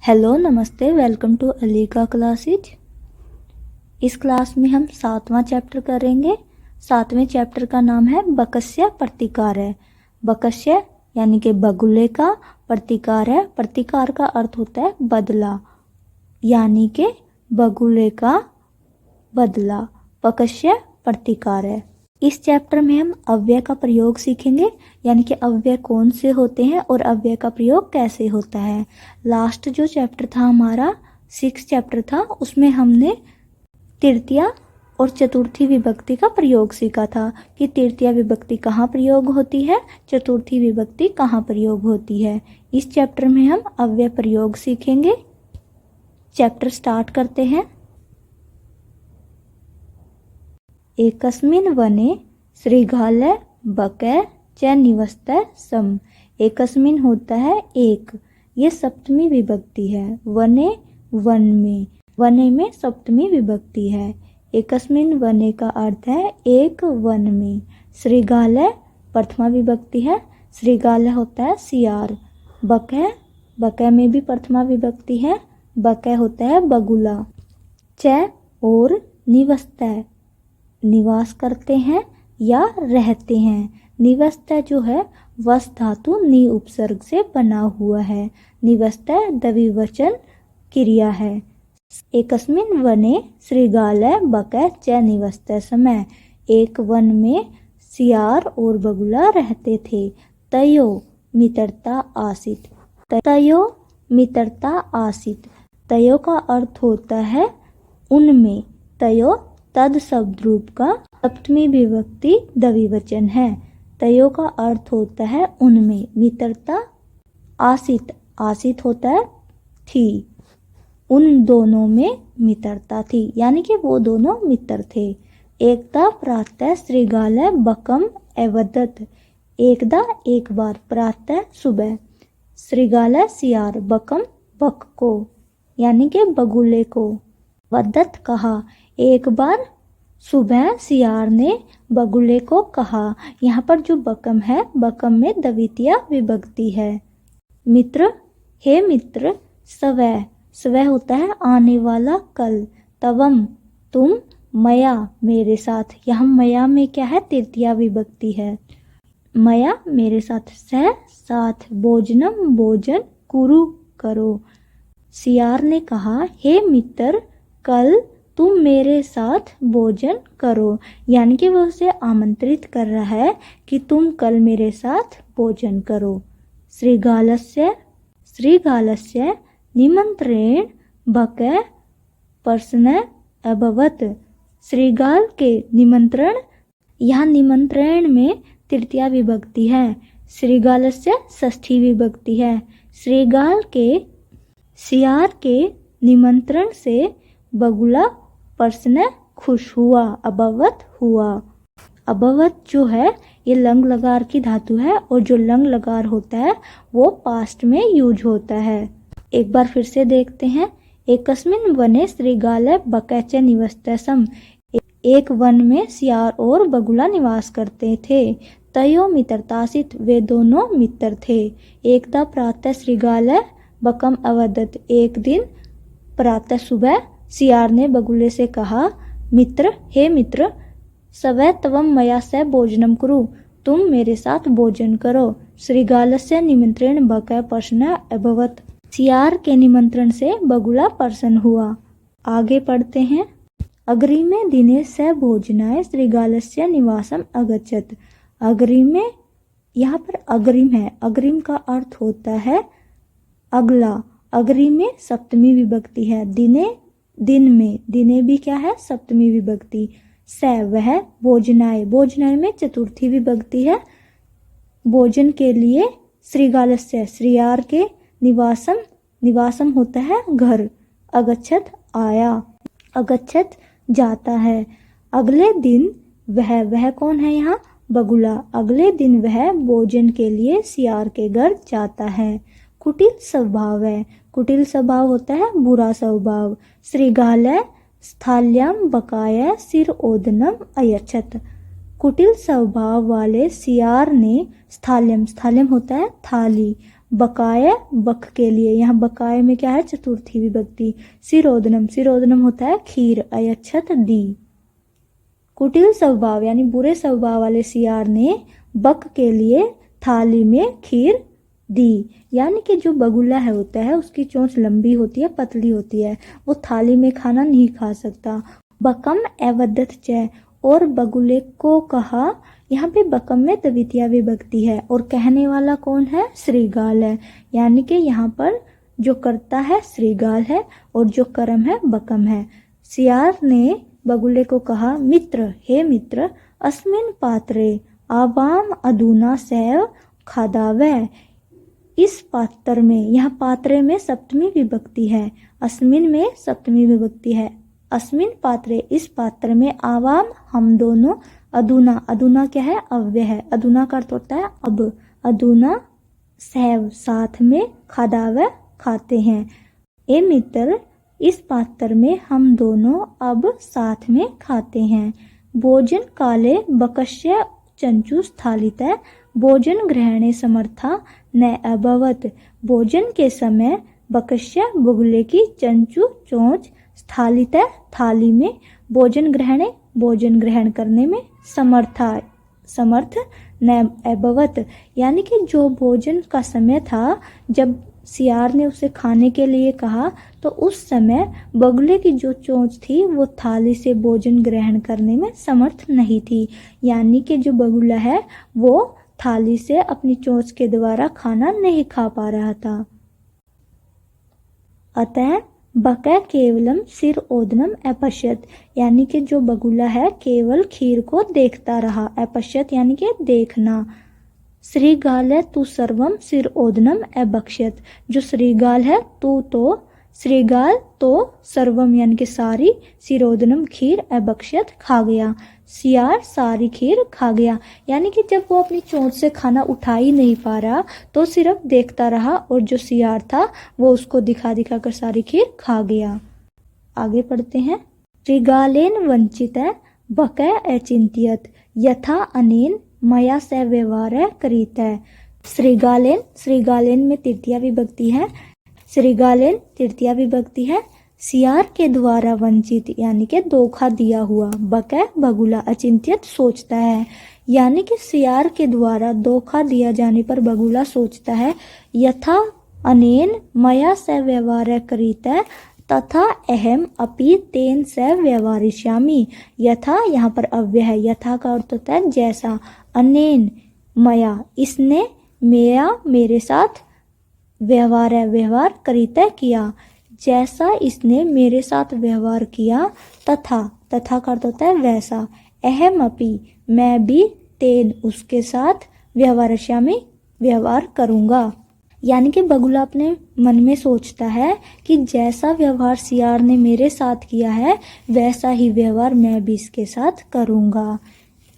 Hello नमस्ते, welcome to अलीका classes. इस class में हम 7वां चैप्टर करेंगे। 7वें चैप्टर का नाम है बकस्य प्रतिकार। बकस्य यानी कि बगुले का, प्रतिकार है, प्रतिकार का अर्थ होता है बदला, यानी कि बगुले का बदला, बकस्य प्रतिकार है। इस चैप्टर में हम अव्यय का प्रयोग सीखेंगे, यानी कि अव्यय कौन से होते हैं और अव्यय का प्रयोग कैसे होता है। लास्ट जो चैप्टर था हमारा 6 चैप्टर था, उसमें हमने तृतीया और चतुर्थी विभक्ति का प्रयोग सीखा था कि तृतीया विभक्ति कहाँ प्रयोग होती है, चतुर्थी विभक्ति कहाँ प्रयोग होती है। इस चैप्टर में हम अव्यय प्रयोग सीखेंगे। चैप्टर स्टार्ट करते हैं। एकस्मिन् वने श्रृगालः बकः च निवसतः सम। एकस्मिन् होता है एक, ये सप्तमी विभक्ति है। वने वन में, वने में सप्तमी विभक्ति है। एकस्मिन् वने का अर्थ है एक वन में। श्रृगालः प्रथमा विभक्ति है, श्रृगालः होता है सियार। बकः, बकः में भी प्रथमा विभक्ति है, बकः होता है बगुला। च और निवसतः, निवास करते हैं या रहते हैं। निवसतः जो है वस धातु नि उपसर्ग से बना हुआ है। निवसतः द्विवचन क्रिया है। एकस्मिन् वने श्रृगालः बकः च निवसतः समय। एक वन में सियार और बगुला रहते थे। तयो मित्रता आसीत, तयो मित्रता आसीत। तयो का अर्थ होता है उनमें। तयो तद शब्द रूप का सप्तमी विभक्ति द्विवचन है। तयो का अर्थ होता है उनमें। मित्रता आसित, आसित होता है थी, उन दोनों में मित्रता थी, यानी कि वो दोनों मित्र थे। एकदा प्रातः श्रृगालः बकम् अवदत्। एकदा एक बार, प्रातः सुबह, श्रृगालः सियार, बकम् बक को, यानी कि बगुले को, वदत कहा। एक बार सुबह सियार ने बगुले को कहा। यहाँ पर जो बकम है, बकम में द्वितीया विभक्ति है। मित्र, हे मित्र, स्वः, स्वः होता है आने वाला कल। तवम तुम, मया मेरे साथ, यहाँ मया में क्या है, तृतीया विभक्ति है। मया मेरे साथ, सह साथ, भोजनम भोजन, कुरु करो। सियार ने कहा हे मित्र, कल तुम मेरे साथ भोजन करो, यानी कि वह उसे आमंत्रित कर रहा है कि तुम कल मेरे साथ भोजन करो। श्रृगालस्य, श्रृगालस्य निमंत्रेण बकः प्रसन्नः अभवत्। श्रृगाल के निमंत्रण, यहाँ निमंत्रण में तृतीया विभक्ति है। श्रृगालस्य षष्ठी विभक्ति है। श्रृगाल के, सियार के निमंत्रण से बगुला प्रसन्न खुश हुआ, अभवत हुआ। अभवत जो है ये लंग लकार की धातु है, और जो लंग लकार होता है वो पास्ट में यूज होता है। एक बार फिर से देखते हैं। एकस्मिन् वने श्रृगालः बकः च निवसतः सम। एक वन में सियार और बगुला निवास करते थे। तयो मित्रतासीत, वे दोनों मित्र थे। एकदा प्रातः श्रृगालः बकम् अवदत्। एक दिन प्रातः सुबह सियार ने बगुले से कहा, मित्र, हे मित्र, स्वः तवम मया सह भोजनम कुरु, तुम मेरे साथ भोजन करो। श्रृगालस्य निमंत्रण बकः प्रसन्नः अभवत्। सियार के निमंत्रण से बगुला प्रसन्न हुआ। आगे पढ़ते हैं। अग्रिमे दिने स भोजनाय श्रृगालस्य निवासम अगच्छत्। अग्रिमे, यहाँ पर अग्रिम है, अग्रिम का अर्थ होता है अगला। अग्रिमे सप्तमी विभक्ति है। दिने, दिन में, दिने भी क्या है, सप्तमी विभक्ति। स वह, भोजनाय, भोजनाय में चतुर्थी विभक्ति है। भोजन के लिए, श्रृगालस्य श्रृगाल के, निवासम, निवासम होता है घर, अगच्छत आया, अगच्छत जाता है। अगले दिन वह कौन है यहाँ, बगुला। अगले दिन वह भोजन के लिए सियार के घर जाता है। कुटिल स्वभाव है, कुटिल स्वभाव होता है बुरा स्वभाव। श्रृगालः स्थाल्याम बकाया सिर ओदनम अयच्छत। कुटिल स्वभाव वाले सियार ने स्थाल्यम, स्थाल्यम होता है थाली, बकाय बक के लिए, यहाँ बकाय में क्या है, चतुर्थी विभक्ति। सिरोदनम, सिरोदनम होता है खीर, अयच्छत दी। कुटिल स्वभाव यानी बुरे स्वभाव वाले सियार ने बक के लिए थाली में खीर दी। यानी कि जो बगुला है होता है उसकी चोंच लंबी होती है, पतली होती है, वो थाली में खाना नहीं खा सकता। बकम एवदत च, और बगुले को कहा, यहाँ पे बकम में द्वितीया विभक्ति है और कहने वाला कौन है, श्रीगाल है। यानी कि यहाँ पर जो करता है श्रीगाल है और जो कर्म है बकम है। सियार ने बगुले को कहा, मित्र, हे मित्र, अस्मिन पात्रे आवाम अधुना सैव खादावे, इस पात्र में, यहाँ पात्रे में सप्तमी विभक्ति है, अस्मिन में सप्तमी विभक्ति है। अस्मिन पात्रे, इस पात्र में, आवाम हम दोनों, अधुना, अधुना क्या है, अव्यय है, अधुना का अर्थ होता है अब, अधुना सैव साथ में, खादावे खाते हैं। ए मित्र, इस पात्र में हम दोनों अब साथ में खाते हैं। भोजन काले बकस्य चंचु स्थालित, भोजन ग्रहणे समर्था न अभवत, भोजन के समय बकस्य बगुले की चंचु चोंच स्थालित थाली में, भोजन ग्रहणे भोजन ग्रहण करने में, समर्थ न अभवत, यानी कि जो भोजन का समय था जब सियार ने उसे खाने के लिए कहा तो उस समय बगुले की जो चोंच थी वो थाली से भोजन ग्रहण करने में समर्थ नहीं थी। यानी कि जो बगुला है वो थाली से अपनी चोंच के द्वारा खाना नहीं खा पा रहा था। अतः बकै केवलम सिर ओदनम अपश्यत, यानी कि जो बगुला है केवल खीर को देखता रहा। अपश्यत यानी कि देखना। श्रीगाल है तू सर्वम सिर ओदनम अभक्ष्यत, जो श्रीगाल है तू तो, श्रीगाल तो सर्वम यानी कि सारी, सिरोदनम खीर, अभक्ष्यत खा गया, सियार सारी खीर खा गया। यानी कि जब वो अपनी चोंच से खाना उठा ही नहीं पा रहा तो सिर्फ देखता रहा और जो सियार था वो उसको दिखा दिखा कर सारी खीर खा गया। आगे पढ़ते हैं। श्रीगालेन वंचित बकै अचिंत्यत यथा अनेन मया से व्यवहार करीत है। श्रीगालेन, श्रीगालेन में तृतीया विभक्ति है, श्रीगालेन तृतीया विभक्ति है। सियार के द्वारा वंचित यानी कि धोखा दिया हुआ, बकै बगुला, अचिंत्यत सोचता है, यानी कि सियार के द्वारा धोखा दिया जाने पर बगुला सोचता है। यथा अनेन मया से व्यवहार करीत है तथा अहम अपि तेन से व्यवहारिष्यामि। यथा यहाँ पर अव्यय है, यथा का अर्थ होता है जैसा, अनेन मया इसने, मेरा मेरे साथ, व्यवहार है व्यवहार, करीता किया, जैसा इसने मेरे साथ व्यवहार किया, तथा, तथा का अर्थ होता है वैसा, अहम अपि मैं भी, तेन उसके साथ, व्यवहारिष्यामि व्यवहार करूँगा। यानी कि बगुला अपने मन में सोचता है कि जैसा व्यवहार सियार ने मेरे साथ किया है वैसा ही व्यवहार मैं भी इसके साथ करूँगा।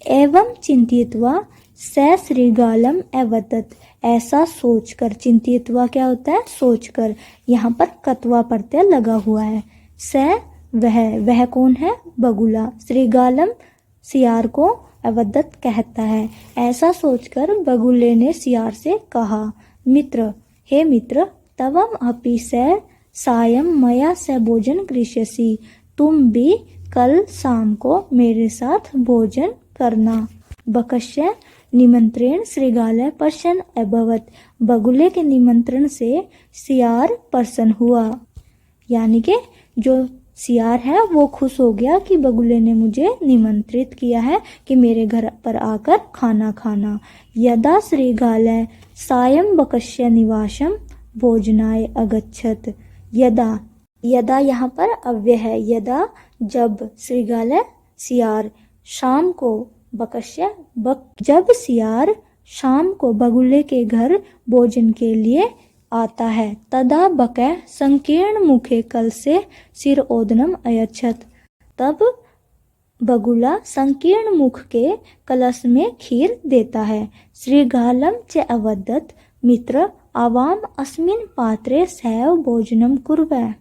एवं चिंतित्वा स श्रीगालम अवदत, ऐसा सोचकर, चिंतित्वा क्या होता है, सोचकर, यहाँ पर कत्वा प्रत्यय लगा हुआ है। स वह कौन है, बगुला, श्रीगालम सियार को, अवदत कहता है। ऐसा सोचकर बगुले ने सियार से कहा, मित्र, हे मित्र, तवम अपि से सायं मया से भोजन कृष्यसि, तुम भी कल शाम को मेरे साथ भोजन करना। बकस्य निमंत्रण श्रीगाल प्रसन्न अभवत, बगुले के निमंत्रण से सियार प्रसन्न हुआ। यानी कि जो सियार है वो खुश हो गया कि बगुले ने मुझे निमंत्रित किया है कि मेरे घर पर आकर खाना खाना। यदा श्रीगाल सायं बकस्य निवासम भोजनाय अगच्छत, यदा, यदा यहाँ पर अव्यय है, यदा जब, श्रीगाल सियार, शाम को, बकस्य जब सियार शाम को बगुले के घर भोजन के लिए आता है, तदा बकै संकीर्ण मुखे कल से सिर ओदनम अयच्छत, तब बगुला संकीर्ण मुख के कलश में खीर देता है। श्रीगालम च अवदत, मित्र, आवाम अस्मिन पात्रे सैव भोजनम कुर्वै,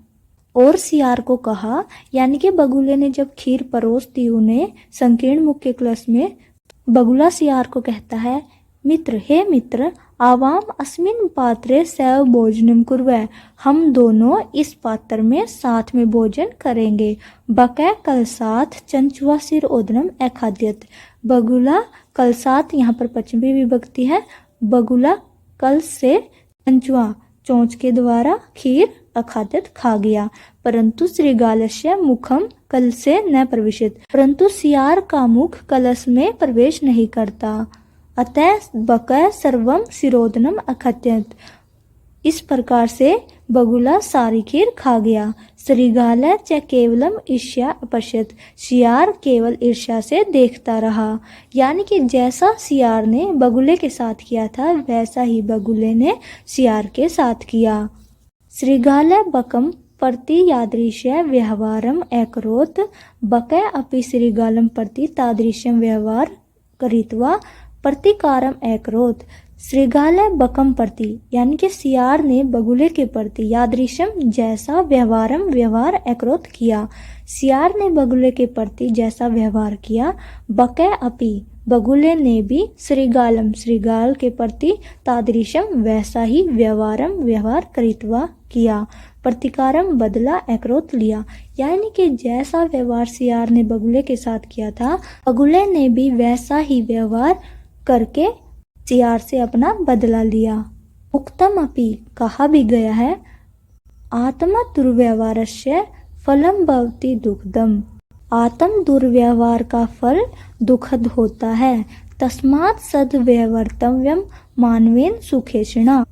और सियार को कहा, यानी कि बगुले ने जब खीर परोस दी उन्हें संकीर्ण मुख के कलश में, बगुला सियार को कहता है, मित्र, हे मित्र, आवाम अस्मिन् पात्रे सैव भोजनम कुर्वै, हम दोनों इस पात्र में साथ में भोजन करेंगे। बकै कल साथ चंचुआ सिर ओदनम अखाद्यत, बगुला कल साथ यहाँ पर पश्चिमी विभक्ति है। बगुला कल से चंचुआ चोंच के द्वारा खीर अखाद्यत खा गया। परंतु श्रीगालस्य मुखम कल से न प्रविशित, परंतु सियार का मुख कलश में प्रवेश नहीं करता। अतः बकै सर्वम सिरोदनम अखाद्यत, इस प्रकार से बगुला सारी खीर खा गया। श्रीगाल च केवलम ईर्ष्या अपश्यत, सियार केवल ईर्ष्या से देखता रहा। यानी कि जैसा सियार ने बगुले के साथ किया था वैसा ही बगुले ने सियार के साथ किया। श्रीगाल बकम प्रति यादृश्य व्यवहारम अकरोत्, बकै अपि श्रीगालं प्रति तादृशं व्यवहार करित्वा प्रतिकारम अकरोत्। श्रीगाल बकम प्रति यानी कि सियार ने बगुले के प्रति यादृशम जैसा व्यवहार अकरोत् किया, सियार ने बगुले के प्रति जैसा व्यवहार किया। बकै अपि बगुले ने भी श्रीगालम श्रीगाल के प्रति तादृशम वैसा ही व्यवहार करित्वा किया, प्रतिकारम बदला अकरोत् लिया। यानी कि जैसा व्यवहार सियार ने बगुले के साथ किया था बगुले ने भी वैसा ही व्यवहार करके सियार से अपना बदला लिया। उक्तम अपि कहा भी गया है, आत्म दुर्व्यवहारस्य फलम भवति दुःखदम, आत्म दुर्व्यवहार का फल दुखद होता है। तस्मात् सद्व्यवर्तव्यम मानवेन सुखेषिणा,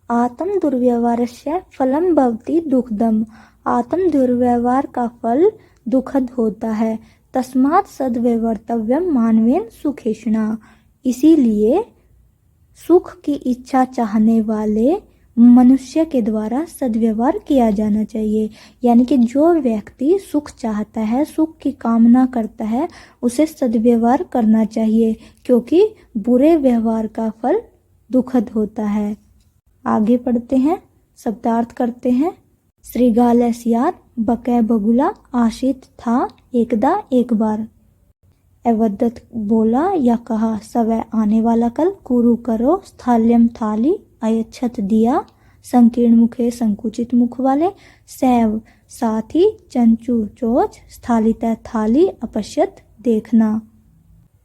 आत्म दुर्व्यवहारस्य फलम भवति दुःखदम, आत्म दुर्व्यवहार का फल दुखद होता है। तस्मात् सद्व्यवर्तव्यम मानवेन सुखेषिणा, इसीलिए सुख की इच्छा चाहने वाले मनुष्य के द्वारा सद्व्यवहार किया जाना चाहिए। यानी कि जो व्यक्ति सुख चाहता है, सुख की कामना करता है, उसे सद्व्यवहार करना चाहिए, क्योंकि बुरे व्यवहार का फल दुखद होता है। आगे पढ़ते हैं, शब्दार्थ करते हैं। श्रीगाल सियार, बकै बगुला, आशित था एकदा एक बार। अवदत बोला या कहा, सवै आने वाला कल, कुरु करो, स्थाल्यम थाली, अयच्छत दिया, संकीर्ण मुखे संकुचित मुख वाले, सैव साथी, चंचु चोच, स्थालित थाली, अपश्यत देखना,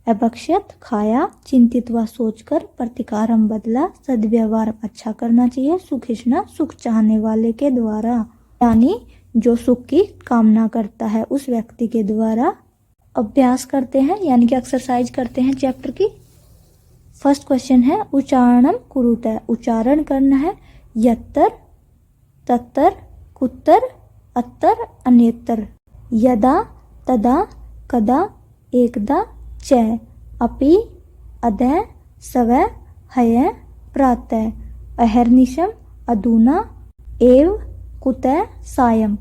अभक्ष्यत खाया, चिंतित व सोचकर, प्रतिकारम बदला, सद्व्यवहार अच्छा करना चाहिए, सुखिष्णा सुख चाहने वाले के द्वारा, यानी जो सुख की कामना करता है उस व्यक्ति के द्वारा। अभ्यास करते हैं यानी कि एक्सरसाइज करते हैं चैप्टर की। फर्स्ट क्वेश्चन है उच्चारणम कुरुतः, उच्चारण करना है। यत्तर, तत्तर, कुत्तर, अत्तर, अन्यत्र, यदा, तदा, कदा, एकदा, च, अपि, अदय, सवै, हय, प्रातः, अहर्निशम, अधुना, एव, कुतः, सायं।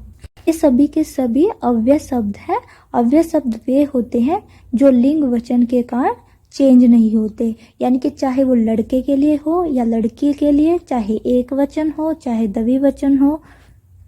ये सभी के सभी अव्यय शब्द हैं। अव्यय शब्द वे होते हैं जो लिंग वचन के कारण चेंज नहीं होते, यानी कि चाहे वो लड़के के लिए हो या लड़की के लिए, चाहे एक वचन हो चाहे द्विवचन हो,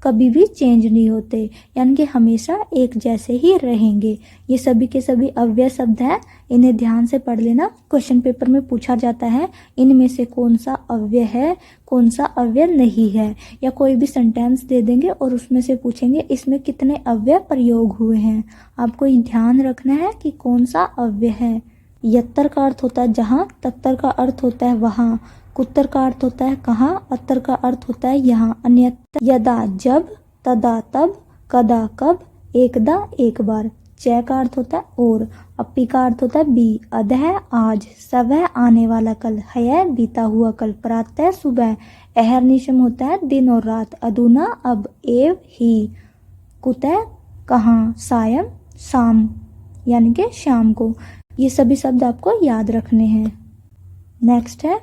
कभी भी चेंज नहीं होते, यानी कि हमेशा एक जैसे ही रहेंगे। ये सभी के सभी अव्यय शब्द हैं, इन्हें ध्यान से पढ़ लेना। क्वेश्चन पेपर में पूछा जाता है इनमें से कौन सा अव्यय है कौन सा अव्यय नहीं है, या कोई भी सेंटेंस दे देंगे और उसमें से पूछेंगे इसमें कितने अव्यय प्रयोग हुए हैं। आपको ये ध्यान रखना है कि कौन सा अव्यय है। यत्तर का अर्थ होता है जहाँ, तत्तर का अर्थ होता है वहाँ, कुत्तर का अर्थ होता है कहाँ, अत्तर का अर्थ होता है यहाँ, अन्यत्र यदा जब, तदा तब, कदा कब, एकदा एक बार, च का अर्थ होता है और, अपि का अर्थ होता है भी, अधः आज, सवह आने वाला कल, हय बीता हुआ कल, प्रातः सुबह, अहर्निशम होता है दिन और रात, अधुना अब, एव ही, कुतः कहाँ, सायं शाम यानी कि शाम को। ये सभी शब्द आपको याद रखने हैं। नेक्स्ट है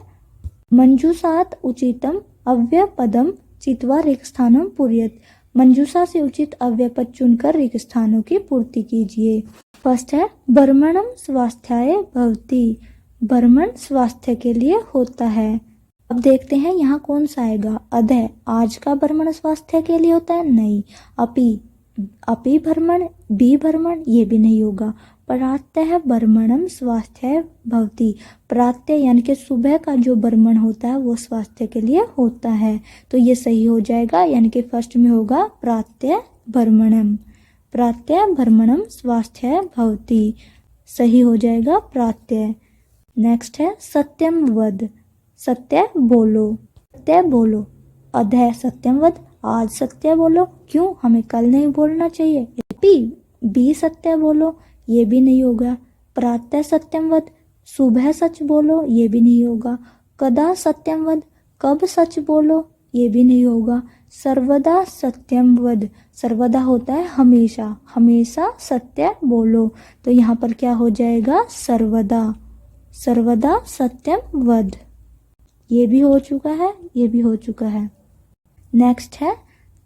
मंजूषात उचितम अव्यय पदम चित्वा रिक्त स्थानम पूर्यत, मंजूषा से उचित अव्यय पद चुनकर रिक्त स्थानों की पूर्ति कीजिए। फर्स्ट है बर्मणम स्वास्थ्याय भवति, बर्मण स्वास्थ्य के लिए होता है। अब देखते हैं यहाँ कौन सा आएगा। अधः आज का बर्मण स्वास्थ्य के लिए होता है, नहीं। अपि, अपि भ्रमण, बी भ्रमण, ये भी नहीं होगा। प्रातः भ्रमणम स्वास्थ्य भवति। प्रातः यानी कि सुबह का जो भ्रमण होता है वो स्वास्थ्य के लिए होता है, तो ये सही हो जाएगा, यानी कि फर्स्ट में होगा प्रातः भ्रमणम। प्रातः भ्रमणम स्वास्थ्य भवति, सही हो जाएगा प्रातः। नेक्स्ट है सत्यम वद, सत्य बोलो। सत्य बोलो, अधः सत्यम वद, आज सत्य बोलो। क्यों, हमें कल नहीं बोलना चाहिए। बी सत्य बोलो, ये भी नहीं होगा। प्रातः सत्यम वद, सुबह सच बोलो, ये भी नहीं होगा। कदा सत्यम वद, कब सच बोलो, ये भी नहीं होगा। सर्वदा सत्यम वद, सर्वदा होता है हमेशा, हमेशा सत्य बोलो, तो यहाँ पर क्या हो जाएगा सर्वदा। सर्वदा सत्यम वद, ये भी हो चुका है, ये भी हो चुका है। नेक्स्ट है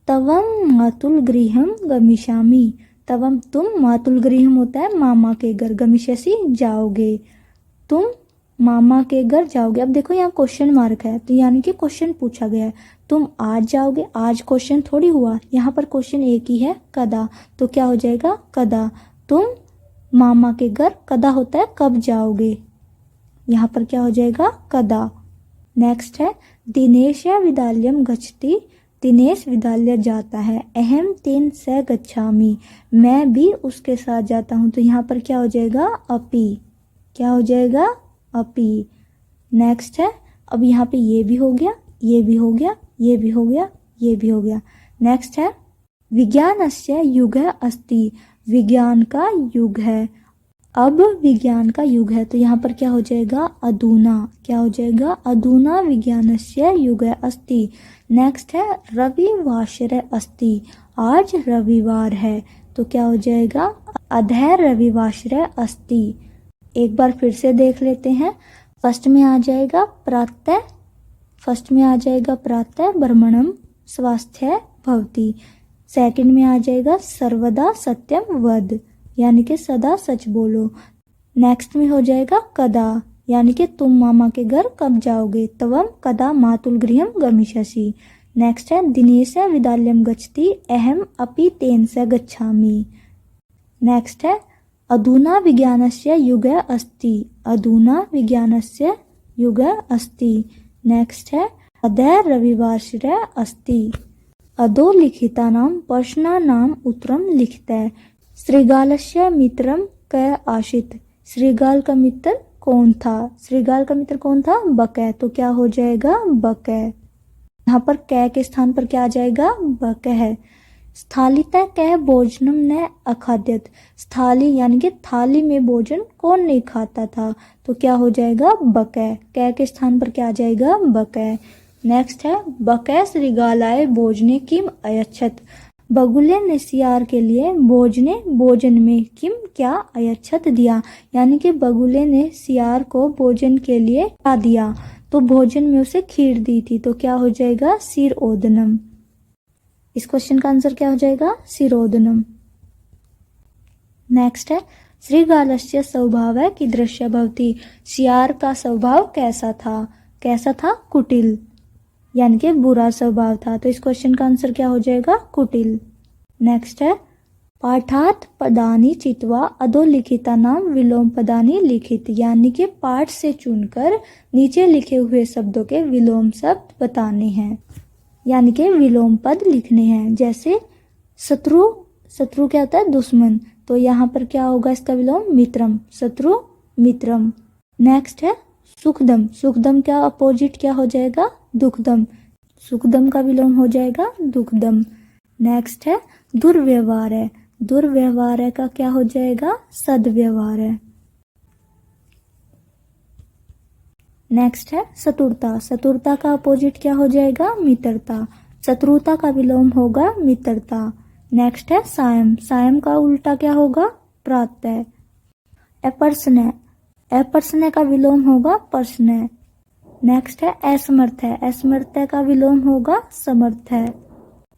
तवम मातुल गृहम गमिष्यामि। तवम तुम, मातुल गृहम होता है मामा के घर, गमिष्यसि जाओगे, तुम मामा के घर जाओगे। अब देखो यहाँ क्वेश्चन मार्क है, तो यानी कि क्वेश्चन पूछा गया है, तुम आज जाओगे। आज क्वेश्चन थोड़ी हुआ, यहाँ पर क्वेश्चन एक ही है, कदा, तो क्या हो जाएगा कदा। तुम मामा के घर कदा होता है कब जाओगे, यहाँ पर क्या हो जाएगा कदा। नेक्स्ट है दिनेश विद्यालयम गच्छति, दिनेश विद्यालय जाता है। अहम तेन से गच्छामि, मैं भी उसके साथ जाता हूँ, तो यहाँ पर क्या हो जाएगा अपि, क्या हो जाएगा अपि। नेक्स्ट है, अब यहाँ पे ये भी हो गया, ये भी हो गया, ये भी हो गया, ये भी हो गया। नेक्स्ट है विज्ञानस्य युगः अस्ति, विज्ञान का युग है। अब विज्ञान का युग है, तो यहाँ पर क्या हो जाएगा अधुना, क्या हो जाएगा अधुना विज्ञानस्य युगः अस्ति। नेक्स्ट है रविवासरः अस्ति, आज रविवार है, तो क्या हो जाएगा अधः रविवासरः अस्ति। एक बार फिर से देख लेते हैं। फर्स्ट में आ जाएगा प्रातः, फर्स्ट में आ जाएगा प्रातः भ्रमणम स्वास्थ्य भवति। सेकंड में आ जाएगा सर्वदा सत्यम वद, यानी कि सदा सच बोलो। नेक्स्ट में हो जाएगा कदा, यानी कि तुम मामा के घर कब जाओगे। तवम कदा मातुल गृहम गमिष्यसि। नेक्स्ट है दिनेश विद्यालयम गच्छति, अहम अपि तेन से गच्छामि। नेक्स्ट है अधुना विज्ञानस्य युगः अस्ति, अधुना विज्ञानस्य युगः अस्ति। नेक्स्ट है अधः रविवासरः अस्ति। अधोलिखितानां प्रश्नानाम् उत्तरं लिखतः। श्रीगालस्य मित्रम क आशित, श्रीगाल का मित्र कौन था, श्रीगाल का मित्र कौन था बकै, तो क्या हो जाएगा बकै। यहाँ पर कै के स्थान पर क्या आ जाएगा बकै है। स्थालितः कह भोजनम न अखाद्यत, स्थाली यानी कि थाली में भोजन कौन नहीं खाता था, तो क्या हो जाएगा बकै, कै के स्थान पर क्या आ जाएगा बकै। नेक्स्ट है बकै श्रीगालाय भोजने किम अयच्छत, बगुले ने सियार के लिए भोजन में किम क्या अयच्छत दिया, यानी कि बगुले ने सियार को भोजन के लिए क्या दिया, तो भोजन में उसे खीर दी थी, तो क्या हो जाएगा सिरोदनम। इस क्वेश्चन का आंसर क्या हो जाएगा सिरोदनम। नेक्स्ट है श्रीगालस्य स्वभाव कीदृश भवति, सियार का स्वभाव कैसा था, कैसा था कुटिल, यानी कि बुरा स्वभाव था, तो इस क्वेश्चन का आंसर क्या हो जाएगा कुटिल। नेक्स्ट है पाठात् पदानि चित्वा अधोलिखितानां विलोम पदानि लिखित, यानी कि पाठ से चुनकर नीचे लिखे हुए शब्दों के विलोम शब्द बताने हैं, यानी कि विलोम पद लिखने हैं। जैसे शत्रु, शत्रु क्या होता है दुश्मन, तो यहाँ पर क्या होगा इसका विलोम मित्रम, शत्रु मित्रम। नेक्स्ट है सुखदम, सुखदम का अपोजिट क्या हो जाएगा दुखदम, सुखदम का विलोम हो जाएगा दुखदम। नेक्स्ट है दुर्व्यवहार है, दुर्व्यवहार का क्या हो जाएगा सद्व्यवहार है। नेक्स्ट है शत्रुता, शत्रुता का अपोजिट क्या हो जाएगा मित्रता, शत्रुता का विलोम होगा मित्रता। नेक्स्ट है सायं, सायं का उल्टा क्या होगा प्रातः। अपर्सनय, अपर्सनय का विलोम होगा पर्सनय। नेक्स्ट है असमर्थ है, असमर्थ का विलोम होगा समर्थ है।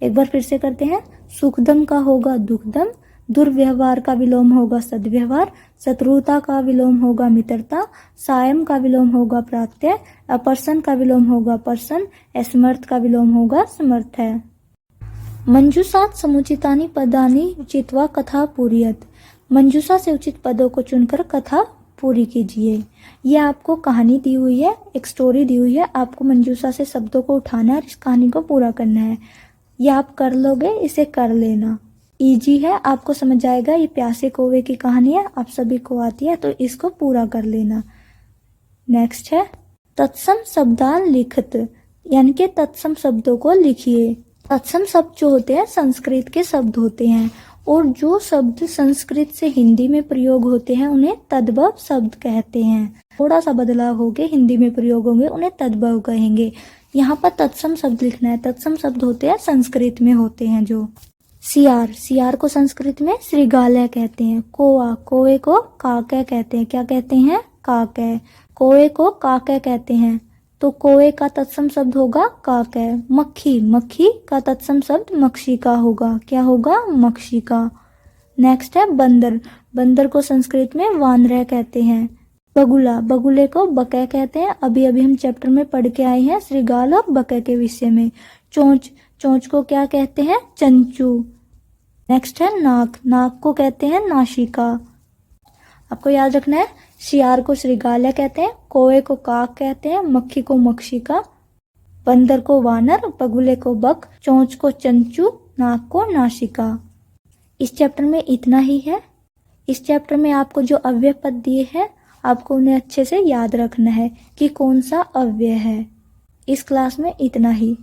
एक बार फिर से करते हैं। सुखदम का होगा दुखदम, दुर्व्यवहार का विलोम होगा सद्व्यवहार, शत्रुता का विलोम होगा मित्रता, सायं का विलोम होगा प्रातः, अपर्सन का विलोम होगा पर्सन, असमर्थ का विलोम होगा समर्थ है। मंजूषात् समुचितानि पदानि चित्वा कथा पूरयत, मंजूषा से उचित पदों को चुनकर कथा पूरी कीजिए। ये आपको कहानी दी हुई है, एक स्टोरी दी हुई है, आपको मंजूषा से शब्दों को उठाना है और इस कहानी को पूरा करना है। ये आप कर लोगे, इसे कर लेना। इजी है, आपको समझ आएगा। ये प्यासे कौवे की कहानी है, आप सभी को आती है, तो इसको पूरा कर लेना। नेक्स्ट है तत्सम शब्दान लिखत, यानी कि तत्सम शब्दों को लिखिए। तत्सम शब्द जो होते हैं संस्कृत के शब्द होते हैं, और जो शब्द संस्कृत से हिंदी में प्रयोग होते हैं उन्हें तद्भव शब्द कहते हैं। थोड़ा सा बदलाव हो गए, हिंदी में प्रयोग होंगे, उन्हें तद्भव कहेंगे। यहाँ पर तत्सम शब्द लिखना है। तत्सम शब्द होते हैं संस्कृत में होते हैं जो। सियार, सियार को संस्कृत में श्रीगालय कहते हैं। कोआ, कोए को काकै कहते हैं। क्या कहते हैं? काकै। कोए को काकै कहते हैं, तो कोए का तत्सम शब्द होगा काकै। मक्खी, मक्खी का तत्सम शब्द मक्षिका होगा। क्या होगा? मक्षिका। नेक्स्ट है बंदर, बंदर को संस्कृत में वानरः कहते हैं। बगुला, बगुले को बकै कहते हैं। अभी अभी हम चैप्टर में पढ़ के आए हैं श्रीगाल और बकै के विषय में। चोंच, चोंच को क्या कहते हैं? चंचू। नेक्स्ट है नाक, नाक को कहते हैं नासिका। आपको याद रखना है, सियार को श्रीगाल्य कहते हैं, कोए को काक कहते हैं, मक्खी को मक्षिका, बंदर को वानर, बगुले को बक, चोंच को चंचू, नाक को नासिका। इस चैप्टर में इतना ही है। इस चैप्टर में आपको जो अव्यय पद दिए हैं आपको उन्हें अच्छे से याद रखना है कि कौन सा अव्यय है। इस क्लास में इतना ही।